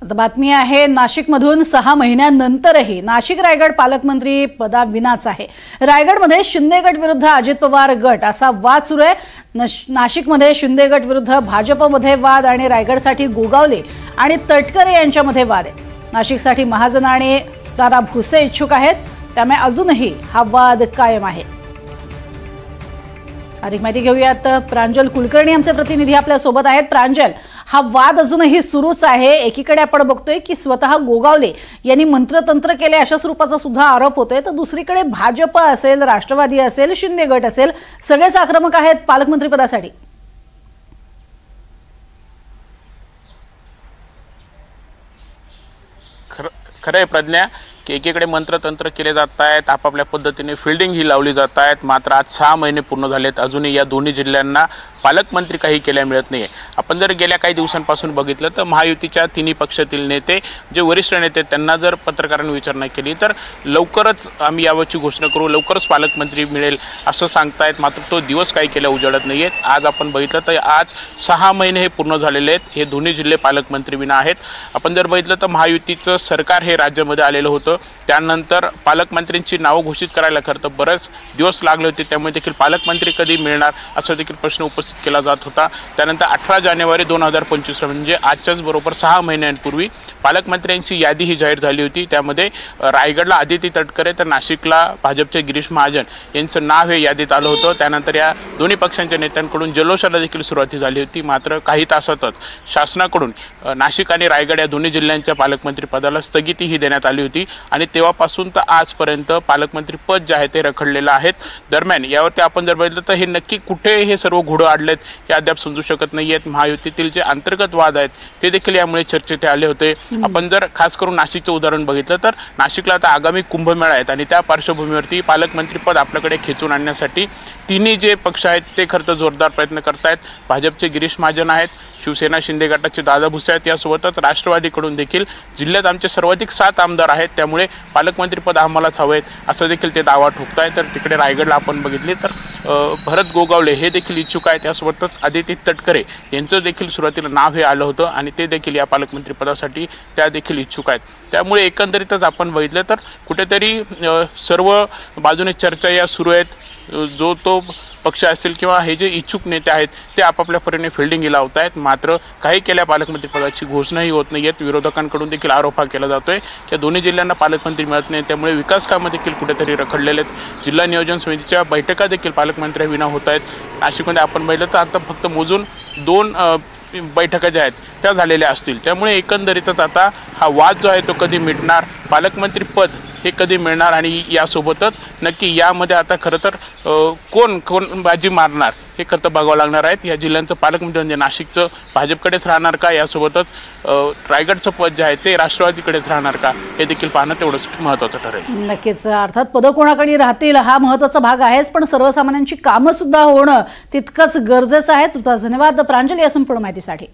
आता बातमी आहे नाशिकमधून 6 महिन्यांनंतरही नाशिक रायगड पालकमंत्री पदाविनाच आहे। रायगडमध्ये शिंदे गट विरुद्ध अजित पवार गट असा वाद सुरू आहे। नाशिकमध्ये शिंदे गट विरुद्ध भाजपमध्ये वाद आणि रायगडसाठी गोगावले आणि तटकरे यांच्यामध्ये वाद आहे। नाशिकसाठी महाजन आणि दादा भुसे इच्छुक आहेत, त्यामुळे अजूनही हा वाद कायम आहे। अधिक माहिती घेऊयात, प्रांजल कुलकर्णी आमचे प्रतिनिधी आपल्या सोबत आहेत। प्रांजल, हा वाद अजूनही सुरूच आहे। एकीकडे आपण बघतोय की स्वतः गोगावले यांनी मंत्रतंत्र केले अशा स्वरूपाचा सुद्धा आरोप होतोय, तर दुसरीकडे भाजप असेल, राष्ट्रवादी असेल, शिंदे गट असेल, सगळेच आक्रमक आहेत पालकमंत्री पदासाठी। खरंय प्रज्ञा की एकीकडे मंत्रतंत्र केले जात आहेत, आपापल्या पद्धतीने फिल्डिंग ही लावली जात आहेत। मात्र आज 6 महिने पूर्ण झालेत, अजूनही या दोन्ही जिल्ह्यांना पालकमंत्री काही केल्या मिळत नाही। आपण जर गेल्या काही दिवसांपासून बघितलं तर महायुतीच्या तिन्ही पक्षातील नेते, जे वरिष्ठ नेते, त्यांना जर पत्रकारांनी विचारणा केली तर लवकरच आम्ही यावरची घोषणा करू, लवकरच पालकमंत्री मिळेल असं सांगतायत। मात्र तो दिवस काही केल्या उजाडत नाही आहेत। आज आपण बघितलं तर आज 6 महिने हे पूर्ण झालेले आहेत, हे दोन्ही जिल्हे पालकमंत्री विना आहेत। आपण जर बघितलं तर महायुतीचं सरकार हे राज्यामध्ये आलेलं होतं, त्यानंतर पालकमंत्र्यांची नावं घोषित करायला खरं तर बरेच दिवस लागले होते, त्यामुळे देखील पालकमंत्री कधी मिळणार असा देखील प्रश्न उपस्थित केला जात होता। त्यानंतर 18 जानेवारी 2025 म्हणजे आजच्याच बरोबर 6 महिन्यांपूर्वी पालकमंत्र्यांची यादी ही जाहीर झाली होती। त्यामध्ये रायगडला आदिती तटकरे तर नाशिकला भाजपचे गिरीश महाजन यांचं नाव हे यादीत आलं होतं। त्यानंतर या दोन्ही पक्षांच्या नेत्यांकडून जल्लोषाला देखील सुरुवात झाली होती। मात्र काही तासातच शासनाकडून नाशिक आणि रायगड या दोन्ही जिल्ह्यांच्या पालकमंत्री पदाला स्थगिती ही देण्यात आली होती आणि तेव्हापासून तर आजपर्यंत पालकमंत्री पद जे आहे ते रखडलेलं आहे। दरम्यान यावरती आपण जर बघितलं तर हे नक्की कुठे हे सर्व घोडं अडलेत हे अद्याप समजू शकत नाही आहेत। महायुतीतील जे अंतर्गत वाद आहेत ते देखील यामुळे चर्चेत आले होते। आपण जर खास करून नाशिकचं उदाहरण बघितलं तर नाशिकला आता आगामी कुंभमेळा आहेत आणि त्या पार्श्वभूमीवरती पालकमंत्री पद आपल्याकडे खेचून आणण्यासाठी तिन्ही जे पक्ष आहेत ते खरं तर जोरदार प्रयत्न करतायत। भाजपचे गिरीश महाजन आहेत, शिवसेना शिंदे गटाचे दादा भुसे आहेत, यासोबतच राष्ट्रवादीकडून देखील जिल्ह्यात आमचे सर्वाधिक 7 आमदार आहेत, त्यामुळे पालकमंत्रीपद आम्हालाच हवे आहेत असं देखील ते दावा ठोकताय। तर तिकडे रायगडला आपण बघितले तर भरत गोगावले हे देखील इच्छुक आहेत, त्यासोबतच आदिती तटकरे यांचं देखील सुरुवातीला नाव हे आलं होतं आणि ते देखील या पालकमंत्रीपदासाठी त्या देखील इच्छुक आहेत। त्यामुळे एकंदरीतच आपण बघितलं तर कुठेतरी सर्व बाजूने चर्चा या सुरू आहेत। जो तो पक्ष असेल किंवा हे जे इच्छुक नेते आहेत ते आपापल्या परीने फिल्डिंग लावत आहेत, मात्र काही केल्या पालकमंत्रीपदाची घोषणाही होत नाही आहेत। विरोधकांकडून देखील आरोप हा केला जातोय की दोन्ही जिल्ह्यांना पालकमंत्री मिळत नाही, त्यामुळे विकास कामं देखील कुठेतरी रखडलेले आहेत। जिल्हा नियोजन समितीच्या बैठका देखील पालकमंत्र्यांविना होत आहेत। नाशिकमध्ये आपण बघितलं तर आता फक्त मोजून 2 बैठका ज्या आहेत त्या झालेल्या असतील। त्यामुळे एकंदरीतच आता हा वाद जो आहे तो कधी मिटणार, पालकमंत्री पद हे कधी मिळणार आणि यासोबतच नक्की यामध्ये आता खरं तर कोण बाजी मारणार हे खरं तर बघावं लागणार आहेत। या जिल्ह्यांचं पालकमंत्री म्हणजे नाशिकचं भाजपकडेच राहणार का, यासोबतच रायगडचं पद जे आहे ते राष्ट्रवादीकडेच राहणार का हे देखील पाहणं तेवढंच महत्त्वाचं ठरेल। नक्कीच, अर्थात पद कोणाकडे राहतील हा महत्त्वाचा भाग आहेच, पण सर्वसामान्यांची कामं सुद्धा होणं तितकंच गरजेचं आहे। तुझा धन्यवाद प्रांजल या संपूर्ण माहितीसाठी।